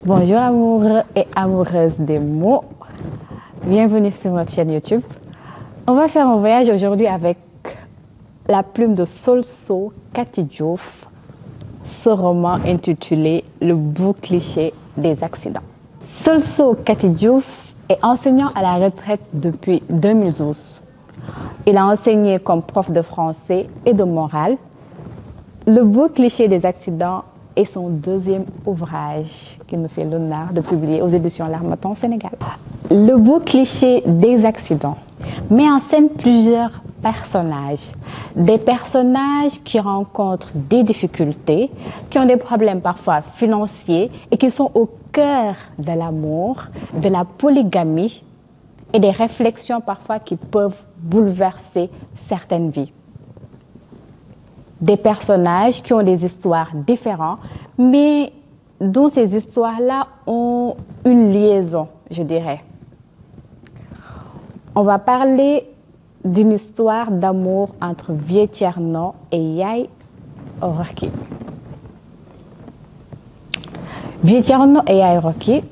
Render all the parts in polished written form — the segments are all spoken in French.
Bonjour amoureux et amoureuses des mots, bienvenue sur notre chaîne YouTube. On va faire un voyage aujourd'hui avec la plume de Solso Kati Diouf, ce roman intitulé Le beau cliché des accidents. Solso Kati Diouf est enseignant à la retraite depuis 2012. Il a enseigné comme prof de français et de morale. Le beau cliché des accidents est son deuxième ouvrage qu'il nous fait l'honneur de publier aux éditions L'Harmattan Sénégal. Le beau cliché des accidents met en scène plusieurs personnages. Des personnages qui rencontrent des difficultés, qui ont des problèmes parfois financiers et qui sont au cœur de l'amour, de la polygamie et des réflexions parfois qui peuvent bouleverser certaines vies. Des personnages qui ont des histoires différentes, mais dont ces histoires-là ont une liaison, je dirais. On va parler d'une histoire d'amour entre Vieux Thierno et Yaye Rocky. Vieux Thierno et Yaye Rocky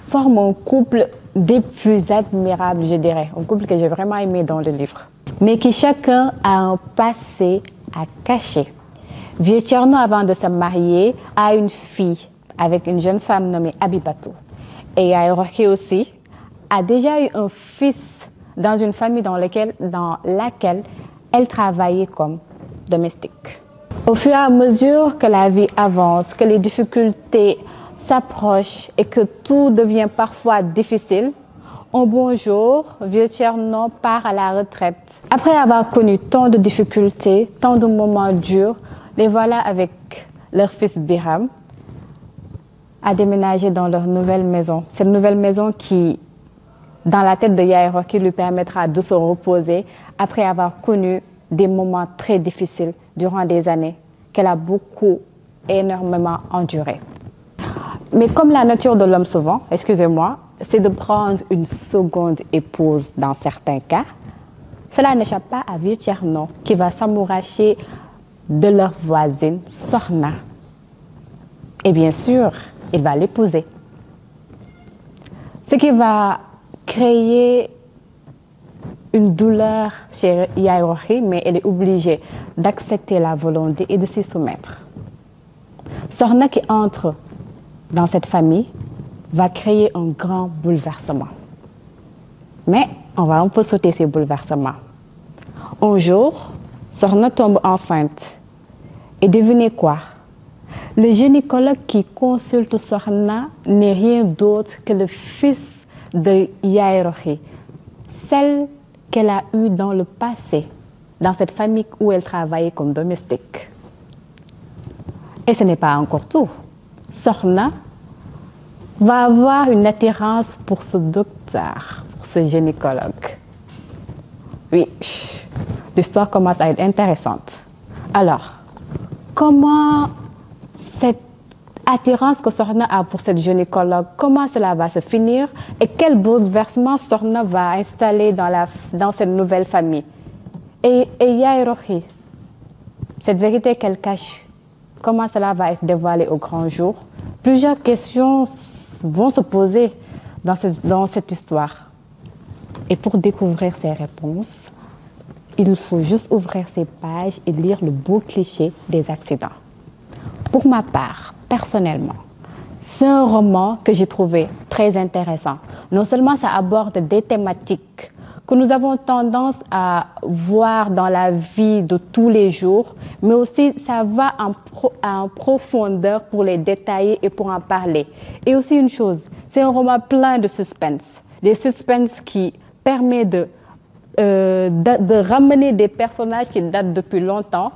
forment un couple des plus admirables, je dirais. Un couple que j'ai vraiment aimé dans le livre. Mais qui chacun a un passé à cacher. Vieux Thierno, avant de se marier, a une fille avec une jeune femme nommée Abibatou. Et Yaye Rocky aussi a déjà eu un fils dans une famille dans laquelle elle travaillait comme domestique. Au fur et à mesure que la vie avance, que les difficultés s'approchent et que tout devient parfois difficile, un bon jour, Vieux Thierno part à la retraite. Après avoir connu tant de difficultés, tant de moments durs, les voilà avec leur fils Biram à déménager dans leur nouvelle maison. Cette nouvelle maison qui, dans la tête de Yaye Rocky, lui permettra de se reposer après avoir connu des moments très difficiles durant des années qu'elle a énormément enduré. Mais comme la nature de l'homme souvent, excusez-moi, c'est de prendre une seconde épouse dans certains cas, cela n'échappe pas à Vieux Thierno qui va s'amouracher de leur voisine Sorna. Et bien sûr, il va l'épouser. Ce qui va créer une douleur chez Yaye Rocky, mais elle est obligée d'accepter la volonté et de s'y soumettre. Sorna qui entre dans cette famille va créer un grand bouleversement. Mais on va un peu sauter ces bouleversements. Un jour, Sorna tombe enceinte. Et devinez quoi? Le gynécologue qui consulte Sorna n'est rien d'autre que le fils de Yaye Rocky, celle qu'elle a eue dans le passé, dans cette famille où elle travaillait comme domestique. Et ce n'est pas encore tout. Sorna va avoir une attirance pour ce docteur, pour ce gynécologue. Oui, l'histoire commence à être intéressante. Alors, comment cette attirance que Sorna a pour cette gynécologue, comment cela va se finir et quel bouleversement Sorna va installer dans cette nouvelle famille? Et Yaye Rocky, cette vérité qu'elle cache, comment cela va être dévoilé au grand jour? Plusieurs questions vont se poser dans cette histoire. Et pour découvrir ces réponses, il faut juste ouvrir ces pages et lire le beau cliché des accidents. Pour ma part, personnellement, c'est un roman que j'ai trouvé très intéressant. Non seulement ça aborde des thématiques que nous avons tendance à voir dans la vie de tous les jours, mais aussi ça va en profondeur pour les détailler et pour en parler. Et aussi une chose, c'est un roman plein de suspense. Des suspens qui permet de ramener des personnages qui datent depuis longtemps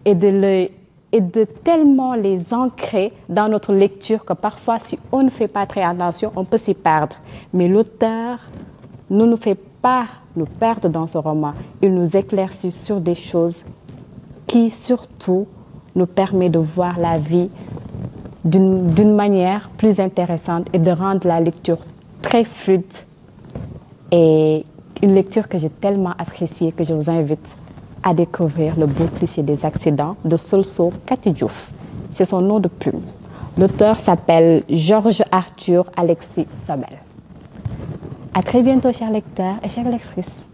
et de tellement les ancrer dans notre lecture que parfois, si on ne fait pas très attention, on peut s'y perdre. Mais l'auteur ne nous fait pas nous perdre dans ce roman. Il nous éclaircit sur des choses qui, surtout, nous permettent de voir la vie d'une manière plus intéressante et de rendre la lecture très fluide. Et une lecture que j'ai tellement appréciée que je vous invite à découvrir Le beau cliché des accidents de Solso Kati Diouf. C'est son nom de plume. L'auteur s'appelle Georges Arthur Alexis Sobel. À très bientôt, chers lecteurs et chères lectrices.